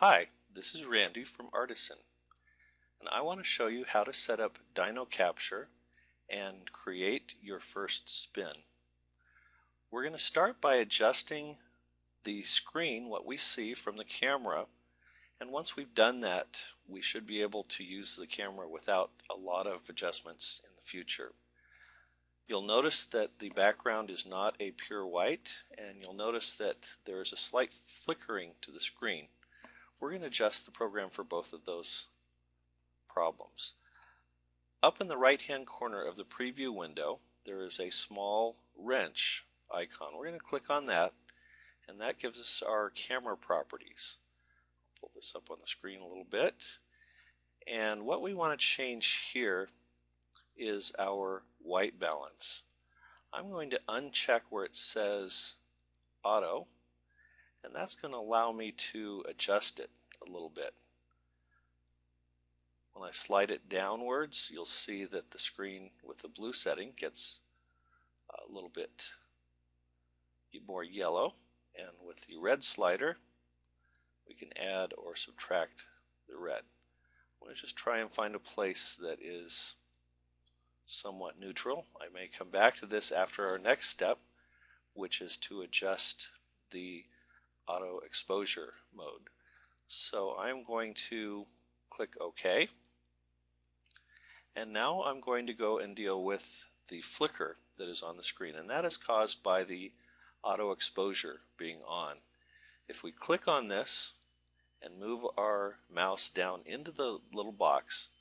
Hi, this is Randy from Artisan, and I want to show you how to set up DinoCapture and create your first spin. We're going to start by adjusting the screen, what we see from the camera, and once we've done that, we should be able to use the camera without a lot of adjustments in the future. You'll notice that the background is not a pure white, and you'll notice that there is a slight flickering to the screen. We're going to adjust the program for both of those problems. Up in the right hand corner of the preview window there is a small wrench icon. We're going to click on that, and that gives us our camera properties. Pull this up on the screen a little bit, and what we want to change here is our white balance. I'm going to uncheck where it says auto, and that's going to allow me to adjust it a little bit. When I slide it downwards, you'll see that the screen with the blue setting gets a little bit more yellow, and with the red slider we can add or subtract the red. I'm going to just try and find a place that is somewhat neutral. I may come back to this after our next step, which is to adjust the auto exposure mode. So I'm going to click OK, and now I'm going to go and deal with the flicker that is on the screen, and that is caused by the auto exposure being on. If we click on this and move our mouse down into the little box,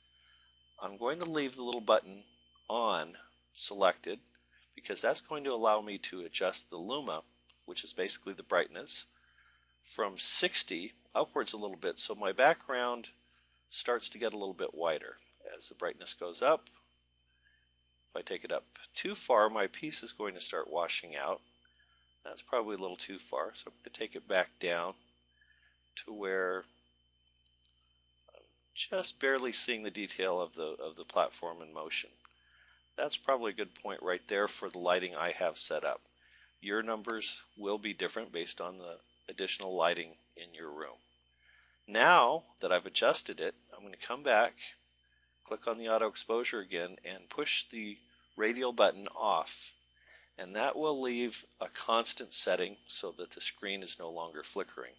I'm going to leave the little button on selected because that's going to allow me to adjust the luma, which is basically the brightness, from 60 upwards a little bit, so my background starts to get a little bit whiter as the brightness goes up. If I take it up too far, my piece is going to start washing out. That's probably a little too far, so I'm going to take it back down to where I'm just barely seeing the detail of the platform in motion. That's probably a good point right there for the lighting I have set up. Your numbers will be different based on the additional lighting in your room. Now that I've adjusted it, I'm going to come back, click on the auto exposure again, and push the radial button off, and that will leave a constant setting so that the screen is no longer flickering.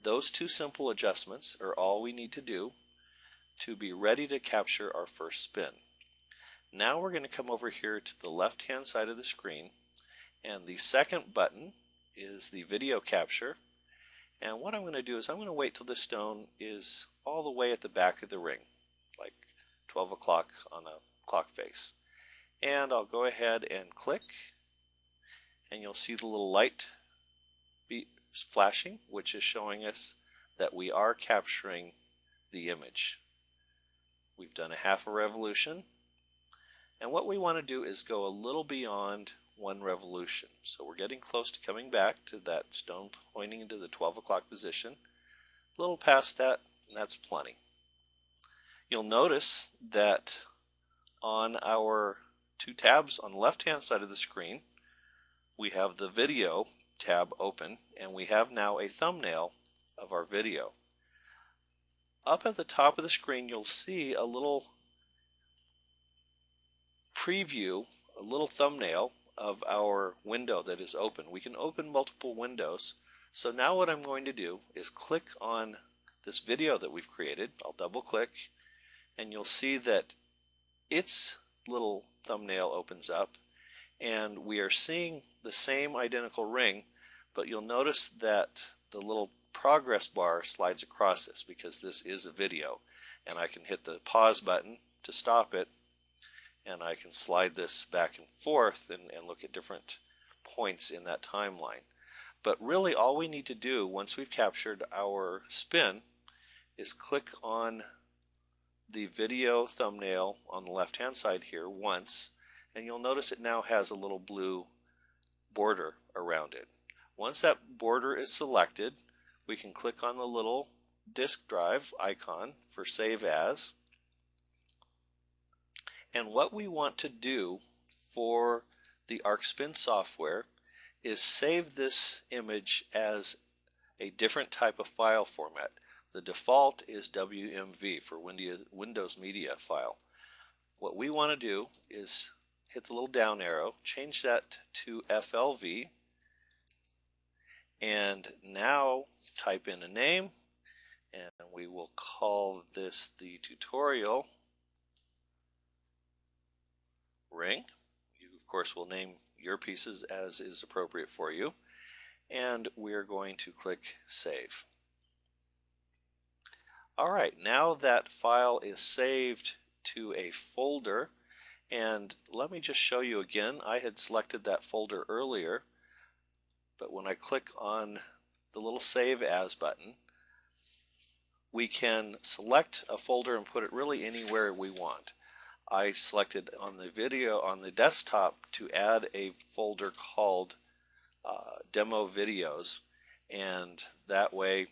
Those two simple adjustments are all we need to do to be ready to capture our first spin. Now we're going to come over here to the left hand side of the screen, and the second button is the video capture, and what I'm going to do is I'm going to wait till the stone is all the way at the back of the ring, like 12 o'clock on a clock face, and I'll go ahead and click, and you'll see the little light flashing, which is showing us that we are capturing the image. We've done a half a revolution, and what we want to do is go a little beyond one revolution. So we're getting close to coming back to that stone pointing into the 12 o'clock position. A little past that, and that's plenty. You'll notice that on our two tabs on the left hand side of the screen, we have the video tab open, and we have now a thumbnail of our video. Up at the top of the screen you'll see a little preview, a little thumbnail of our window that is open. We can open multiple windows. So now what I'm going to do is click on this video that we've created. I'll double click, and you'll see that its little thumbnail opens up, and we are seeing the same identical ring, but you'll notice that the little progress bar slides across this because this is a video, and I can hit the pause button to stop it, and I can slide this back and forth and look at different points in that timeline. But really all we need to do once we've captured our spin is click on the video thumbnail on the left hand side here once, and you'll notice it now has a little blue border around it. Once that border is selected, we can click on the little disk drive icon for save as. And what we want to do for the ArcSpin software is save this image as a different type of file format. The default is WMV for Windows Media File. What we want to do is hit the little down arrow, change that to FLV, and now type in a name, and we will call this the tutorial ring. You, of course, will name your pieces as is appropriate for you, and we're going to click Save. Alright, now that file is saved to a folder, and let me just show you again. I had selected that folder earlier, but when I click on the little Save As button, we can select a folder and put it really anywhere we want. I selected on the video on the desktop to add a folder called Demo Videos, and that way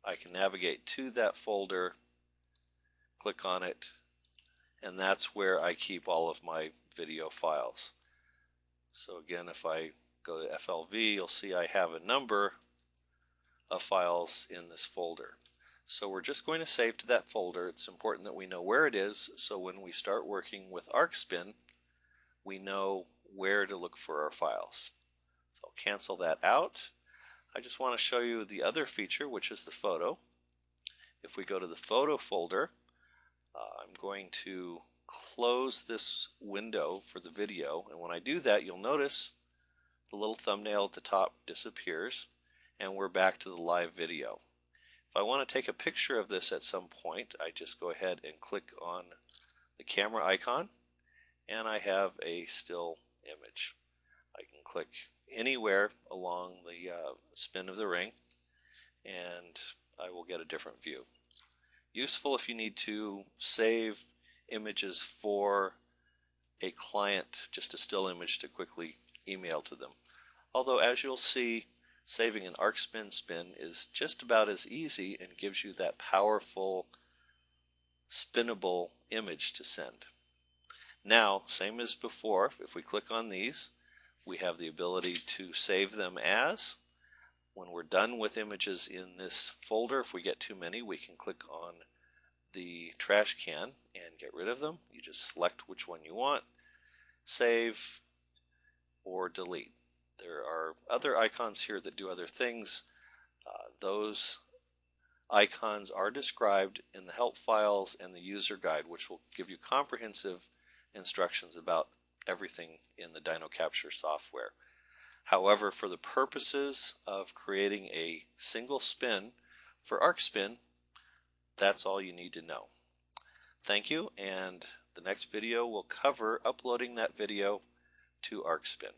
I can navigate to that folder, click on it, and that's where I keep all of my video files. So again, if I go to FLV, you'll see I have a number of files in this folder. So we're just going to save to that folder. It's important that we know where it is, so when we start working with ArcSpin, we know where to look for our files. So I'll cancel that out. I just want to show you the other feature, which is the photo. If we go to the photo folder, I'm going to close this window for the video, and when I do that, you'll notice the little thumbnail at the top disappears, and we're back to the live video. If I want to take a picture of this at some point, I just go ahead and click on the camera icon, and I have a still image. I can click anywhere along the spin of the ring, and I will get a different view. Useful if you need to save images for a client, just a still image to quickly email to them. Although, as you'll see, saving an ArcSpin spin is just about as easy and gives you that powerful spinnable image to send. Now, same as before, if we click on these, we have the ability to save them as. When we're done with images in this folder, if we get too many, we can click on the trash can and get rid of them. You just select which one you want, save, or delete. There are other icons here that do other things. Those icons are described in the help files and the user guide, which will give you comprehensive instructions about everything in the DinoCapture software. However, for the purposes of creating a single spin for ArcSpin, that's all you need to know. Thank you, and the next video will cover uploading that video to ArcSpin.